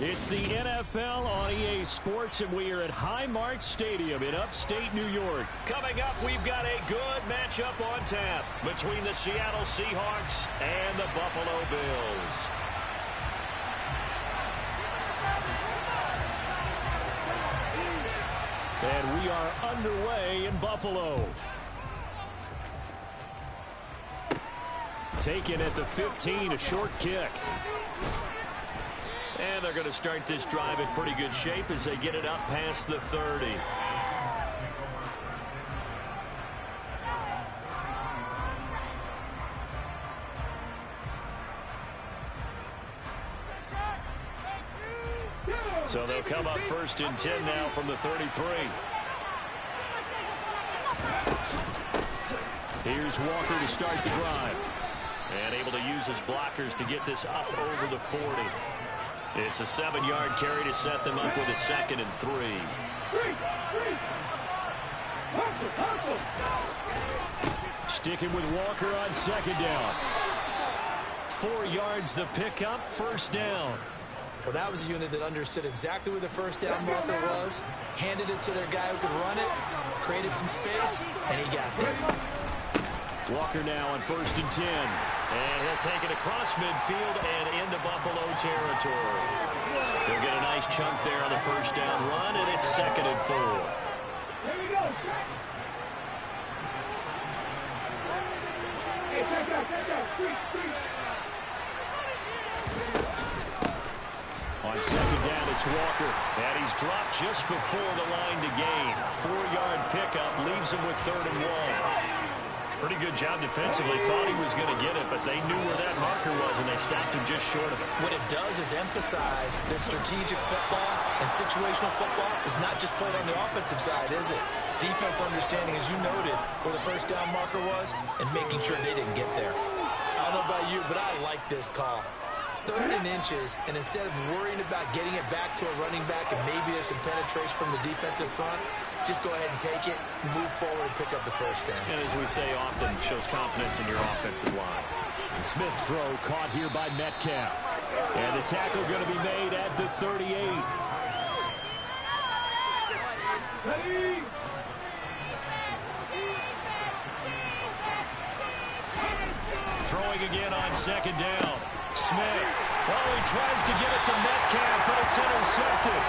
It's the NFL on EA Sports, and we are at Highmark Stadium in upstate New York. Coming up, we've got a good matchup on tap between the Seattle Seahawks and the Buffalo Bills. And we are underway in Buffalo. Taken at the 15, a short kick. And they're going to start this drive in pretty good shape as they get it up past the 30. So they'll come up 1st and 10 now from the 33. Here's Walker to start the drive. And able to use his blockers to get this up over the 40. It's a 7-yard carry to set them up with a 2nd and 3. Sticking with Walker on 2nd down. 4 yards the pickup, 1st down. Well, that was a unit that understood exactly where the 1st down marker was, handed it to their guy who could run it, created some space, and he got there. Walker now on 1st and 10. And he'll take it across midfield and into Buffalo territory. He'll get a nice chunk there on the 1st down run, and it's 2nd and 4. Here we go. Hey, check out. Three. On 2nd down, it's Walker. And he's dropped just before the line to gain. 4-yard pickup leaves him with 3rd and 1. Pretty good job defensively. Thought he was going to get it, but they knew where that marker was, and they stopped him just short of it. What it does is emphasize that strategic football and situational football is not just played on the offensive side, is it? Defense understanding, as you noted, where the 1st down marker was and making sure they didn't get there. I don't know about you, but I like this call. 3rd and inches, and instead of worrying about getting it back to a running back and maybe there's some penetration from the defensive front, just go ahead and take it, move forward, and pick up the 1st down. And as we say often, shows confidence in your offensive line. The Smith throw caught here by Metcalf. And the tackle going to be made at the 38. Ready? Throwing again on 2nd down. Smith. Oh, he tries to get it to Metcalf, but it's intercepted.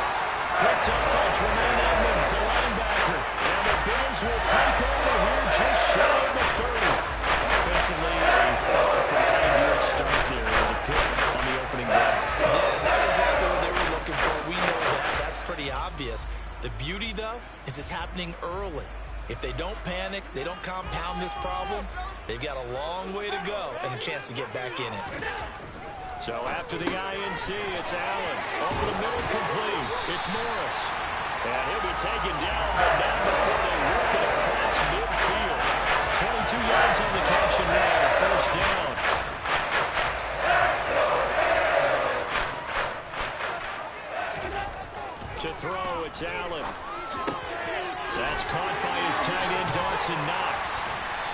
Picked up by Tremaine Edmonds, the linebacker. And the Bills will take over here just shy of the 30. Offensively, a far from ideal start there with a pick on the opening drive. Yeah, not exactly what they were looking for. We know that. That's pretty obvious. The beauty, though, is it's happening early. If they don't panic, they don't compound this problem, they've got a long way to go and a chance to get back in it. So after the INT, it's Allen. Over the middle, complete. It's Morris. And he'll be taken down, but not before they work it across midfield. 22 yards on the catch and now a 1st down. To throw, it's Allen. That's caught by his tight end, Dawson Knox.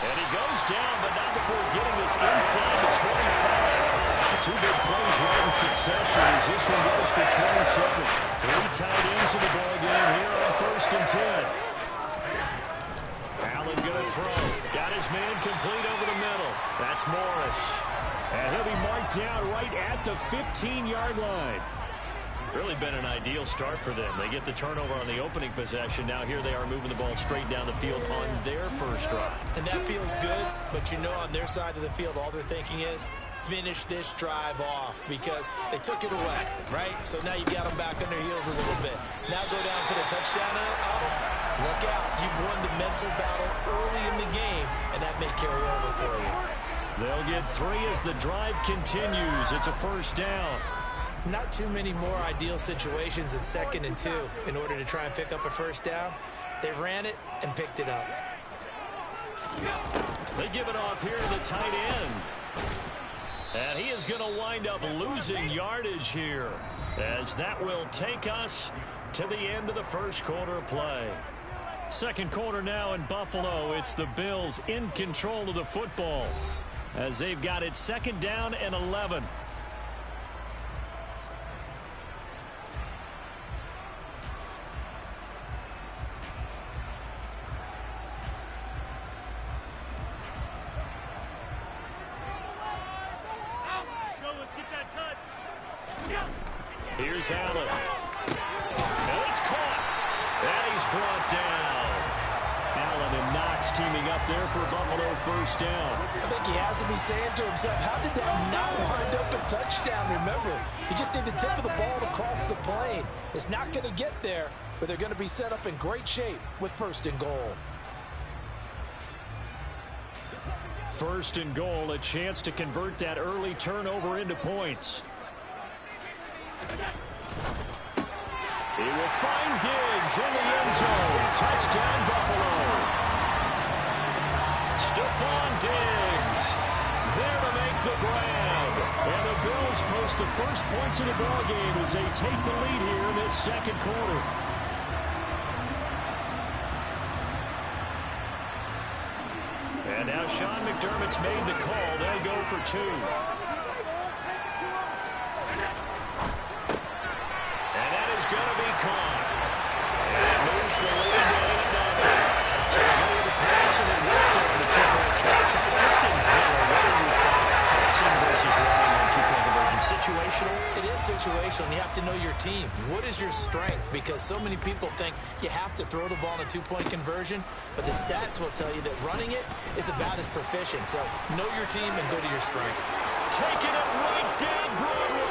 And he goes down, but not before getting this inside the 25. Two big plays right in succession as this one goes for 27. 3 tight ends in the ballgame here on 1st and 10. Allen going to throw. Got his man complete over the middle. That's Morris. And he'll be marked down right at the 15-yard line. Really been an ideal start for them. They get the turnover on the opening possession. Now here they are moving the ball straight down the field on their 1st drive. And that feels good, but you know on their side of the field all they're thinking is finish this drive off because they took it away, right? So now you got them back on their heels a little bit. Now go down for the touchdown on them. Look out. You've won the mental battle early in the game, and that may carry over for you. They'll get 3 as the drive continues. It's a 1st down. Not too many more ideal situations in 2nd and 2 in order to try and pick up a 1st down. They ran it and picked it up. They give it off here to the tight end. And he is going to wind up losing yardage here as that will take us to the end of the 1st quarter of play. 2nd quarter now in Buffalo. It's the Bills in control of the football as they've got it 2nd down and 11. Here's Allen. And it's caught. And he's brought down. Allen and Knox teaming up there for Buffalo first down. I think he has to be saying to himself, how did that not wind up a touchdown? Remember, you just need the tip of the ball to cross the plane. It's not going to get there, but they're going to be set up in great shape with first and goal. First and goal, a chance to convert that early turnover into points. He will find Diggs in the end zone. Touchdown, Buffalo. Stephon Diggs there to make the grab. And the Bills post the first points of the ballgame as they take the lead here in this second quarter. And now Sean McDermott's made the call. They'll go for two. And that is going to be caught. And it moves the lead to 8-0. So they go with the pass and it works on the two-point try. Charles, just in general, what are your thoughts? Passing versus running on two-point conversion. Situational? It is situational, and you have to know your team. What is your strength? Because so many people think you have to throw the ball in a two-point conversion, but the stats will tell you that running it is about as proficient. So know your team and go to your strength. Taking it right down Broadway.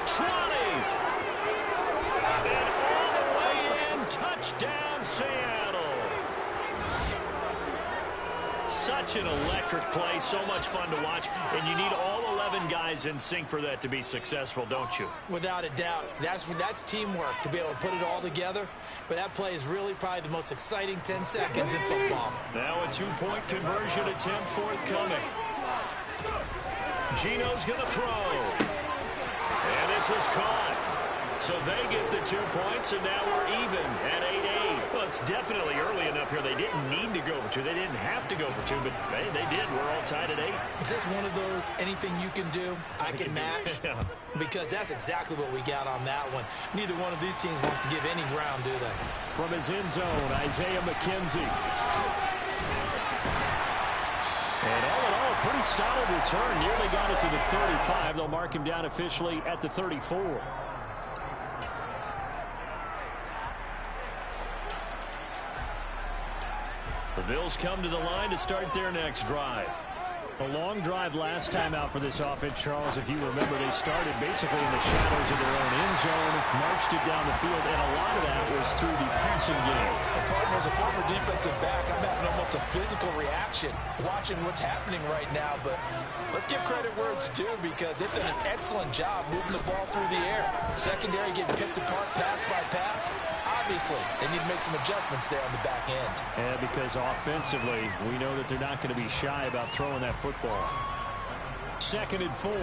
20. And all the way in. Touchdown, Seattle. Such an electric play. So much fun to watch. And you need all 11 guys in sync for that to be successful, don't you? Without a doubt. That's teamwork to be able to put it all together. But that play is really probably the most exciting 10 seconds in football. Now a two-point conversion attempt forthcoming. Gino's going to throw. And this is caught. So they get the 2 points, and now we're even at 8-8. Well, it's definitely early enough here. They didn't need to go for two. They didn't have to go for two, but hey, they did. We're all tied at 8. Is this one of those anything you can do, I can match? Yeah. Because that's exactly what we got on that one. Neither one of these teams wants to give any ground, do they? From his end zone, Isaiah McKenzie. And all in all, a pretty solid return. Nearly got it to the 35. They'll mark him down officially at the 34. The Bills come to the line to start their next drive. A long drive last time out for this offense, Charles. If you remember, they started basically in the shadows of their own end zone, marched it down the field, and a lot of that was through the passing game. The Cardinals, a former defensive back, I'm having almost a physical reaction watching what's happening right now, but let's give credit where it's due because they've done an excellent job moving the ball through the air. Secondary getting picked apart pass by pass. Obviously, they need to make some adjustments there on the back end. And because offensively, we know that they're not going to be shy about throwing that football. 2nd and 4.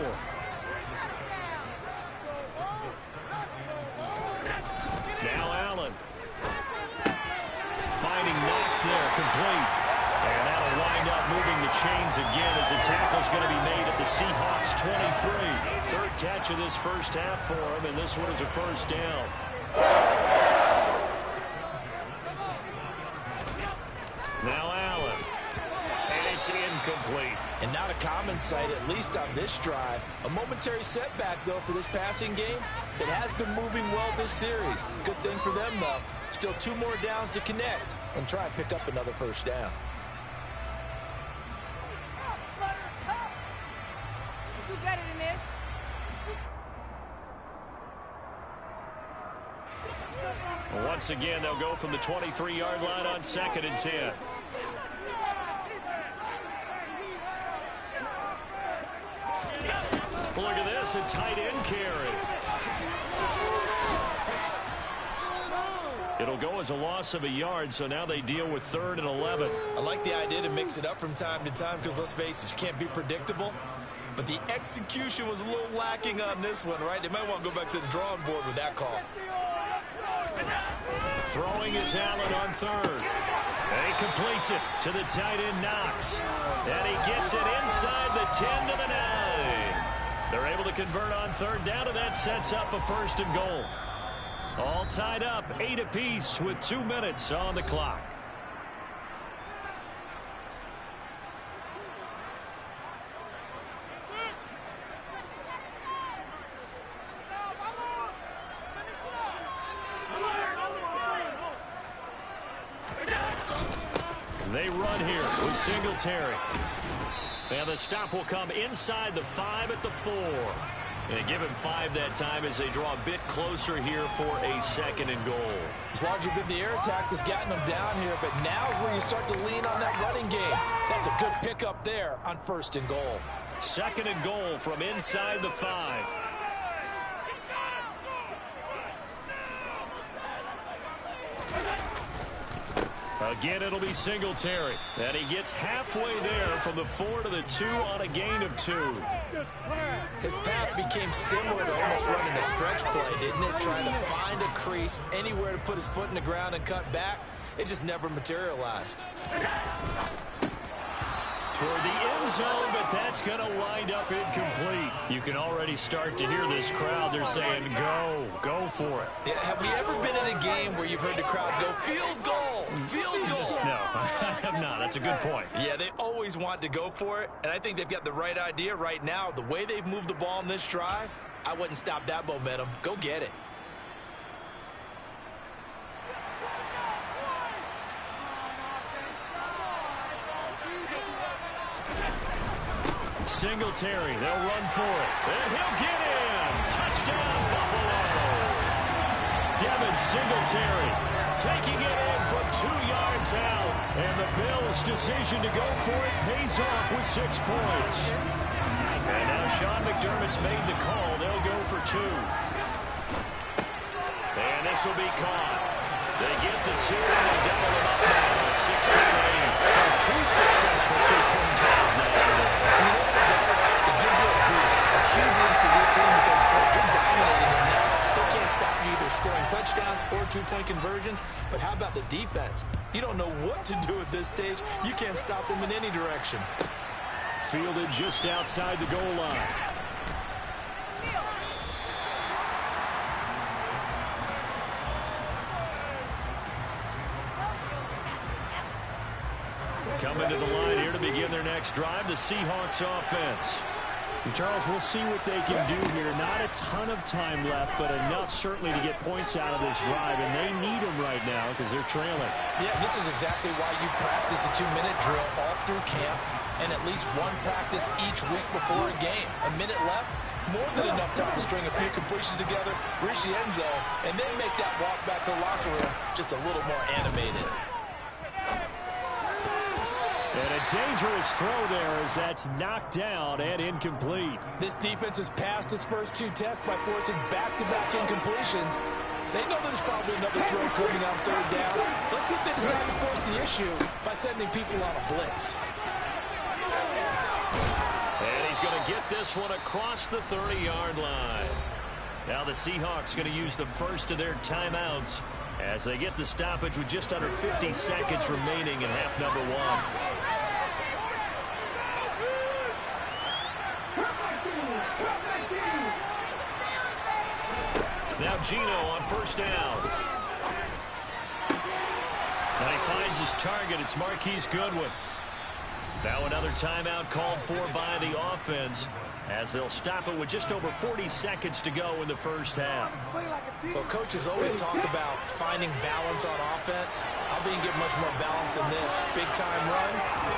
Now Allen. Finding Knox there, complete. And that'll wind up moving the chains again as the tackle's going to be made at the Seahawks 23. Third catch of this first half for him, and this one is a first down. Now Allen. And it's incomplete. And not a common sight, at least on this drive. A momentary setback, though, for this passing game. It has been moving well this series. Good thing for them, though. Still 2 more downs to connect and try and pick up another first down. Do better than this. Once again, they'll go from the 23-yard line on 2nd and 10. Look at this, a tight end carry. It'll go as a loss of a yard, so now they deal with 3rd and 11. I like the idea to mix it up from time to time because, let's face it, you can't be predictable. But the execution was a little lacking on this one, right? They might want to go back to the drawing board with that call. Throwing is Allen on 3rd. And he completes it to the tight end Knox. And he gets it inside the 10 to the 9. They're able to convert on 3rd down, and that sets up a 1st and goal. All tied up, 8 apiece with 2 minutes on the clock. They run here with Singletary. And the stop will come inside the 5 at the 4. And give him 5 that time as they draw a bit closer here for a 2nd and goal. It's largely been the air attack that's gotten them down here, but now is where you start to lean on that running game. That's a good pickup there on 1st and goal. 2nd and goal from inside the 5. Again, it'll be Singletary. And he gets halfway there from the 4 to the 2 on a gain of 2. His path became similar to almost running a stretch play, didn't it? Trying to find a crease, anywhere to put his foot in the ground and cut back. It just never materialized. Toward the end zone, but that's going to wind up incomplete. You can already start to hear this crowd. They're saying, go for it. Yeah, have we ever been in a game where you've heard the crowd go, field goal, field goal? No, I have not. That's a good point. Yeah, they always want to go for it, and I think they've got the right idea right now. The way they've moved the ball in this drive, I wouldn't stop that momentum. Go get it. Singletary, they'll run for it. And he'll get in. Touchdown, Buffalo. Devin Singletary taking it in from 2 yards out. And the Bills' decision to go for it pays off with 6 points. And now Sean McDermott's made the call. They'll go for 2. And this will be caught. They get the 2 and they double it up now at 16-8. So 2 successful 2-point tries now for them. You know what it does? It gives you a boost, a huge one for your team because you're dominating them now. They can't stop you either scoring touchdowns or 2-point conversions. But how about the defense? You don't know what to do at this stage. You can't stop them in any direction. Fielded just outside the goal line. Coming to the line here to begin their next drive, the Seahawks offense. And Charles, we'll see what they can do here. Not a ton of time left, but enough certainly to get points out of this drive, and they need them right now because they're trailing. Yeah, this is exactly why you practice a 2-minute drill all through camp and at least one practice each week before a game. A minute left, more than enough time to string a few completions together, reach the end zone, and then make that walk back to the locker room just a little more animated. And a dangerous throw there as that's knocked down and incomplete. This defense has passed its first 2 tests by forcing back-to-back incompletions. They know there's probably another throw coming on 3rd down. Let's see if they decide to force the issue by sending people on a blitz. And he's going to get this one across the 30-yard line. Now the Seahawks going to use the first of their timeouts as they get the stoppage with just under 50 seconds remaining in half number 1. Now Gino on 1st down. And he finds his target. It's Marquise Goodwin. Now another timeout called for by the offense as they'll stop it with just over 40 seconds to go in the first half. Well, coaches always talk about finding balance on offense. I don't think you get much more balance than this. Big-time run,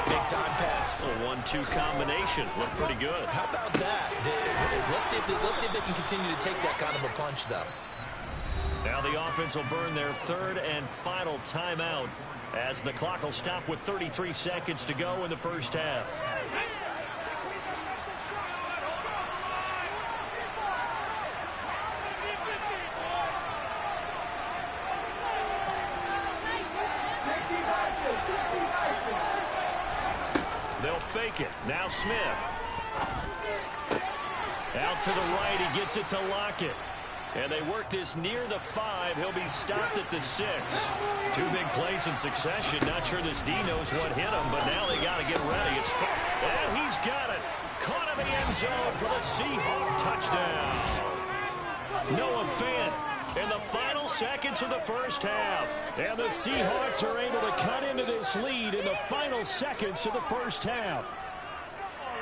big-time pass. A 1-2 combination. Looked pretty good. How about that? Let's see if they can continue to take that kind of a punch, though. Now the offense will burn their 3rd and final timeout as the clock will stop with 33 seconds to go in the first half. They'll fake it. Now Smith. Out to the right. He gets it to Lockett. And they work this near the 5. He'll be stopped at the 6. 2 big plays in succession. Not sure this D knows what hit him, but now they got to get ready. It's and he's got it. Caught in the end zone for the Seahawk touchdown. Noah Fant in the final seconds of the first half. And the Seahawks are able to cut into this lead in the final seconds of the first half.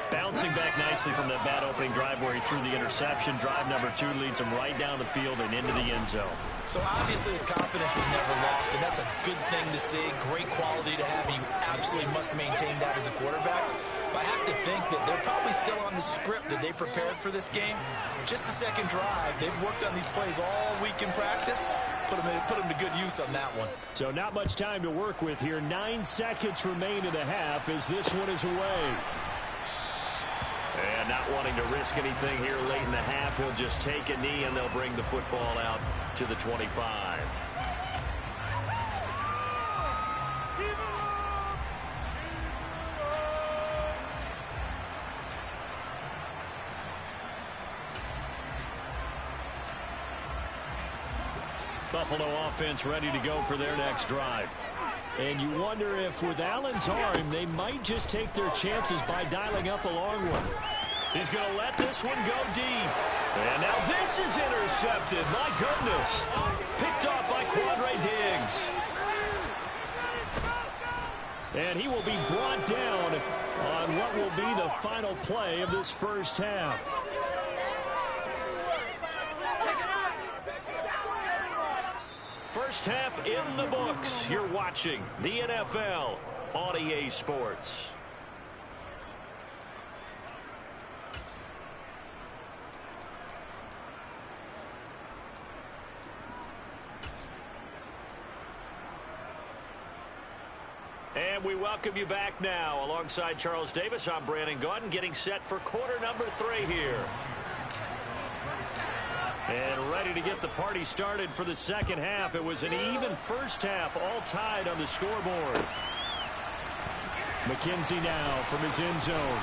Bounce bouncing back nicely from that bad opening drive where he threw the interception. Drive number 2 leads him right down the field and into the end zone. So obviously his confidence was never lost, and that's a good thing to see. Great quality to have. You absolutely must maintain that as a quarterback. But I have to think that they're probably still on the script that they prepared for this game. Just the second drive. They've worked on these plays all week in practice. Put them to good use on that one. So not much time to work with here. 9 seconds remain in the half as this one is away. And not wanting to risk anything here late in the half, he'll just take a knee and they'll bring the football out to the 25. Buffalo offense ready to go for their next drive. And you wonder if with Allen's arm, they might just take their chances by dialing up a long one. He's going to let this one go deep. And now this is intercepted. My goodness. Picked off by Quandre Diggs. And he will be brought down on what will be the final play of this first half. First half in the books. You're watching the NFL on EA Sports. And we welcome you back now. Alongside Charles Davis, I'm Brandon Gaudin, getting set for quarter number 3 here. And ready to get the party started for the second half. It was an even first half, all tied on the scoreboard. McKenzie now from his end zone.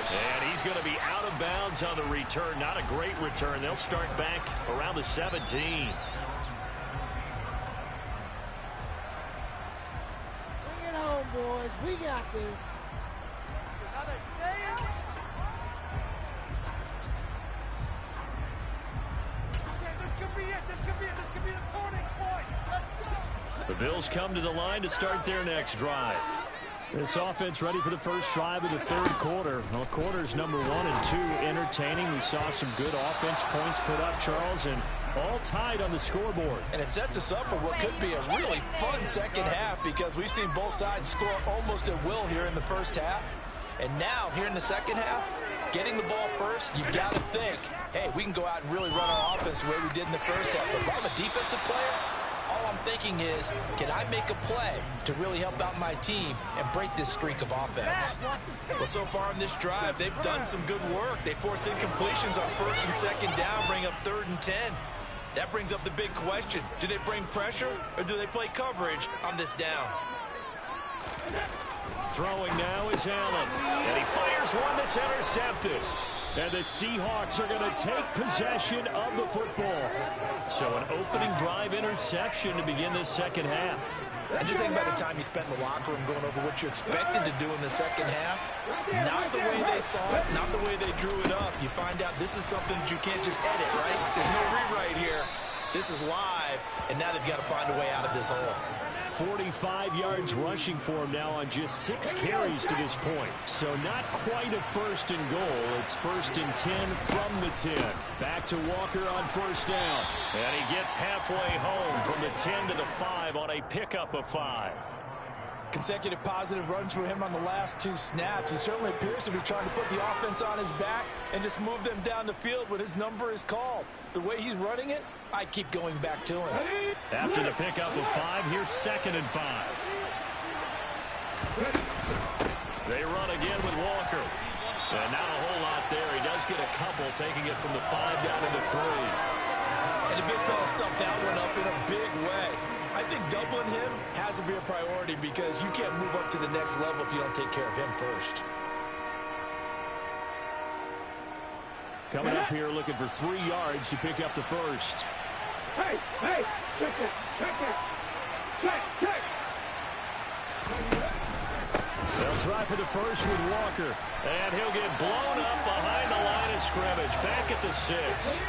And he's going to be out of bounds on the return. Not a great return. They'll start back around the 17. Bring it home, boys. We got this. Another day. This could be it. This could be the turning point. Let's go. The Bills come to the line to start their next drive. This offense ready for the first drive of the third quarter. Well, quarters number 1 and 2 entertaining. We saw some good offense points put up, Charles, and all tied on the scoreboard. And it sets us up for what could be a really fun second half because we've seen both sides score almost at will here in the first half. And now, here in the second half, getting the ball first, you've got to think, hey, we can go out and really run our offense the way we did in the first half. But if I'm a defensive player, all I'm thinking is, can I make a play to really help out my team and break this streak of offense? Well, so far in this drive, they've done some good work. They force incompletions on first and second down, bring up 3rd and 10. That brings up the big question. Do they bring pressure or do they play coverage on this down? Throwing now is Allen. And he fires one that's intercepted. And the Seahawks are going to take possession of the football. So an opening drive interception to begin this second half. And just think about the time you spent in the locker room going over what you expected to do in the second half. Not the way they saw it, not the way they drew it up. You find out this is something that you can't just edit, right? There's no rewrite here. This is live, and now they've got to find a way out of this hole. 45 yards rushing for him now on just 6 carries to this point. So not quite a first and goal. It's 1st and 10 from the 10. Back to Walker on first down. And he gets halfway home from the 10 to the 5 on a pickup of 5. Consecutive positive runs for him on the last 2 snaps. He certainly appears to be trying to put the offense on his back and just move them down the field when his number is called. The way he's running it, I keep going back to him. After the pickup of 5, here's 2nd and 5. They run again with Walker. And not a whole lot there. He does get a couple, taking it from the 5 down to the 3. And the big fella stuffed that one up in a big way. I think doubling him has to be a priority because you can't move up to the next level if you don't take care of him first. Coming up here looking for 3 yards to pick up the first. Hey, check that. Check. They'll try for the first with Walker. And he'll get blown up behind the line of scrimmage. Back at the 6.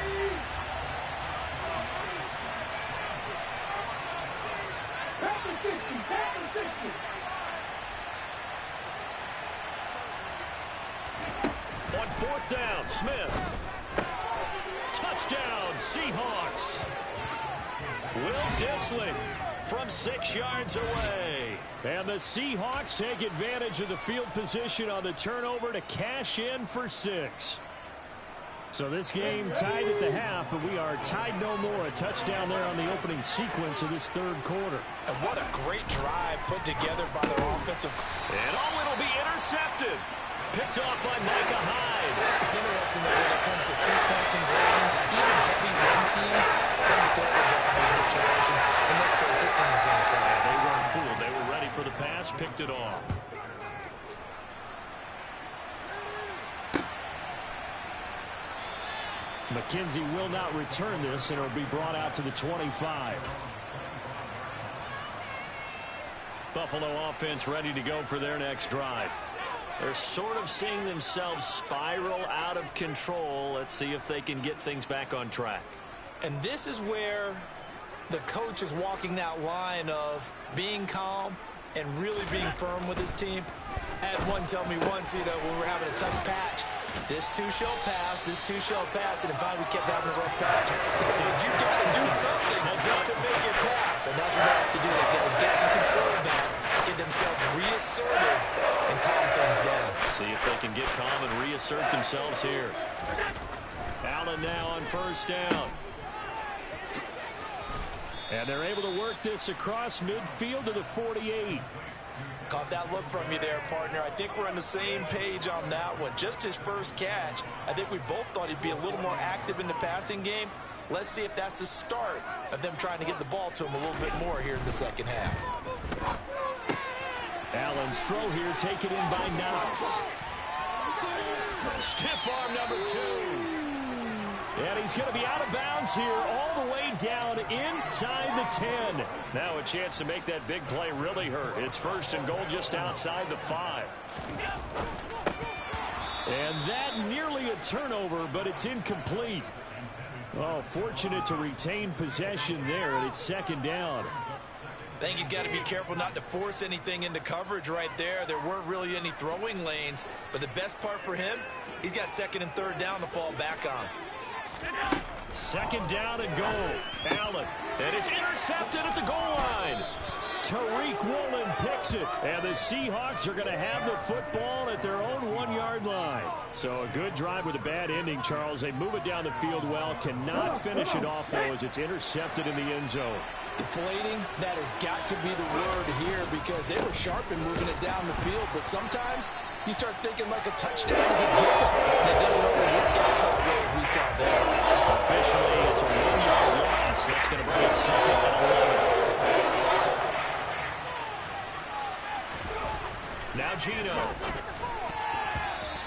4th down, Smith. Touchdown, Seahawks. Will Dissling from 6 yards away. And the Seahawks take advantage of the field position on the turnover to cash in for 6. So this game tied at the half, but we are tied no more. A touchdown there on the opening sequence of this 3rd quarter. And what a great drive put together by their offensive. And it'll be intercepted. Picked off by Micah Hyde. It's interesting that when it comes to 2-point conversions, even heavy run teams tend to throw the ball in these situations. In this case, this one was intercepted. They weren't fooled. They were ready for the pass, picked it off. McKenzie will not return this, and it'll be brought out to the 25. Buffalo offense ready to go for their next drive. They're sort of seeing themselves spiral out of control. Let's see if they can get things back on track. And this is where the coach is walking that line of being calm and really being firm with his team. I had one tell me once, when we were having a tough patch, this too shall pass, this too shall pass, and finally we kept having a rough patch. He said, but you got to do something to make it pass, and that's what they have to do. They got to get some control back, get themselves reasserted, and calm things down. See if they can get calm and reassert themselves here. Allen now on 1st down. And they're able to work this across midfield to the 48. Caught that look from you there, partner. I think we're on the same page on that one. Just his first catch. I think we both thought he'd be a little more active in the passing game. Let's see if that's the start of them trying to get the ball to him a little bit more here in the second half. Allen's throw here taken in by Knox. Stiff arm number 2. And he's going to be out of bounds here all the way down inside the 10. Now a chance to make that big play really hurt. It's 1st and goal just outside the 5. And that nearly a turnover, but it's incomplete. Oh, fortunate to retain possession there, and it's 2nd down. I think he's got to be careful not to force anything into coverage right there. There weren't really any throwing lanes, but the best part for him, he's got 2nd and 3rd down to fall back on. 2nd down and goal. Allen. And it's intercepted at the goal line. Tariq Woolen picks it. And the Seahawks are going to have the football at their own 1-yard line. So a good drive with a bad ending, Charles. They move it down the field well. Cannot finish it off, though, as it's intercepted in the end zone. Deflating, that has got to be the word here because they were sharp in moving it down the field. But sometimes you start thinking like a touchdown is a given. And it doesn't always work out that way as we saw there. Officially, it's a 1-yard loss. That's going to bring up 2nd and 11. Now Gino.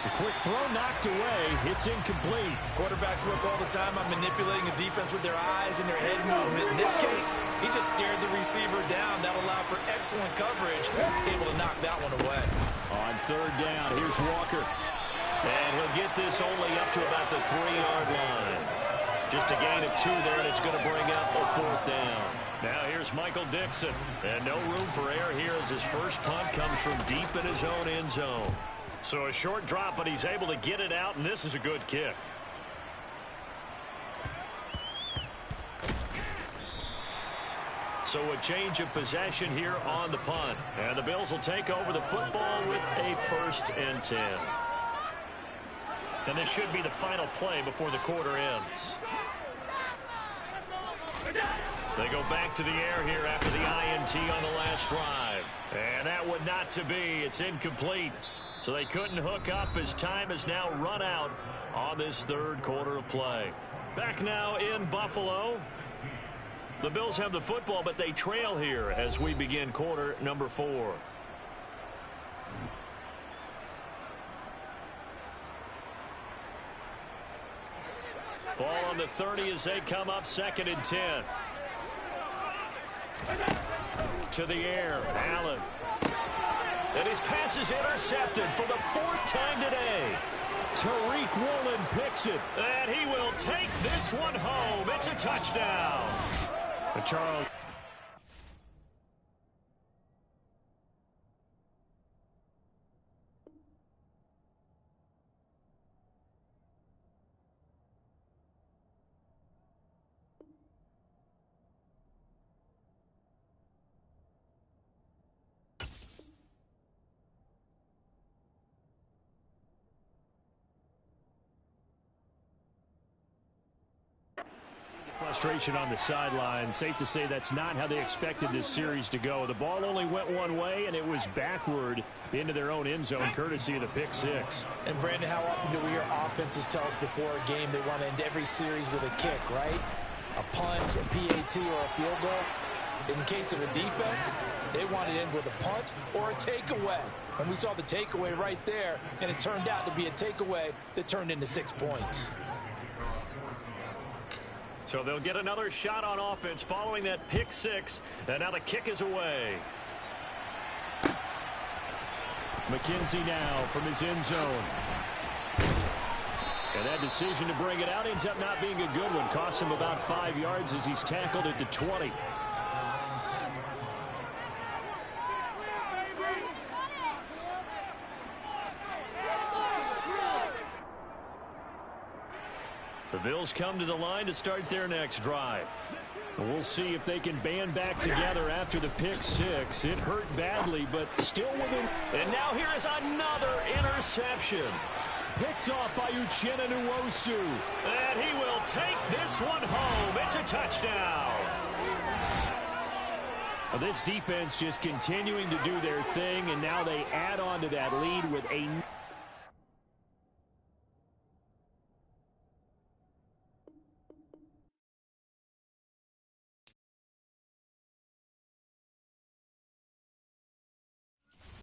The quick throw knocked away. It's incomplete. Quarterbacks work all the time on manipulating a defense with their eyes and their head movement. In this case, he just stared the receiver down. That allowed for excellent coverage. Able to knock that one away. On 3rd down, here's Walker. And he'll get this only up to about the 3-yard line. Just a gain of 2 there, and it's going to bring up a 4th down. Now here's Michael Dixon. And no room for error here as his first punt comes from deep in his own end zone. So a short drop, but he's able to get it out, and this is a good kick. So a change of possession here on the punt. And the Bills will take over the football with a 1st and 10. And this should be the final play before the quarter ends. They go back to the air here after the INT on the last drive. And that one not to be. It's incomplete. So they couldn't hook up as time has now run out on this 3rd quarter of play. Back now in Buffalo. The Bills have the football, but they trail here as we begin quarter number 4. Ball on the 30 as they come up 2nd and 10. To the air, Allen. And his pass is intercepted for the 4th time today. Tariq Woolen picks it, and he will take this one home. It's a touchdown. Charles. frustration on the sideline. Safe to say that's not how they expected this series to go. The ball only went one way, and it was backward into their own end zone, courtesy of the pick six. And, Brandon, how often do we hear offenses tell us before a game they want to end every series with a kick, right? A punt, a PAT, or a field goal. In the case of a defense, they want to end with a punt or a takeaway. And we saw the takeaway right there, and it turned out to be a takeaway that turned into 6 points. So they'll get another shot on offense following that pick six, and now the kick is away. McKenzie now from his end zone. And that decision to bring it out ends up not being a good one. Costs him about 5 yards as he's tackled at the 20. The Bills come to the line to start their next drive. We'll see if they can band back together after the pick six. It hurt badly, but still within. And now here is another interception. Picked off by Uchenna Nwosu. And he will take this one home. It's a touchdown. Well, this defense just continuing to do their thing, and now they add on to that lead with a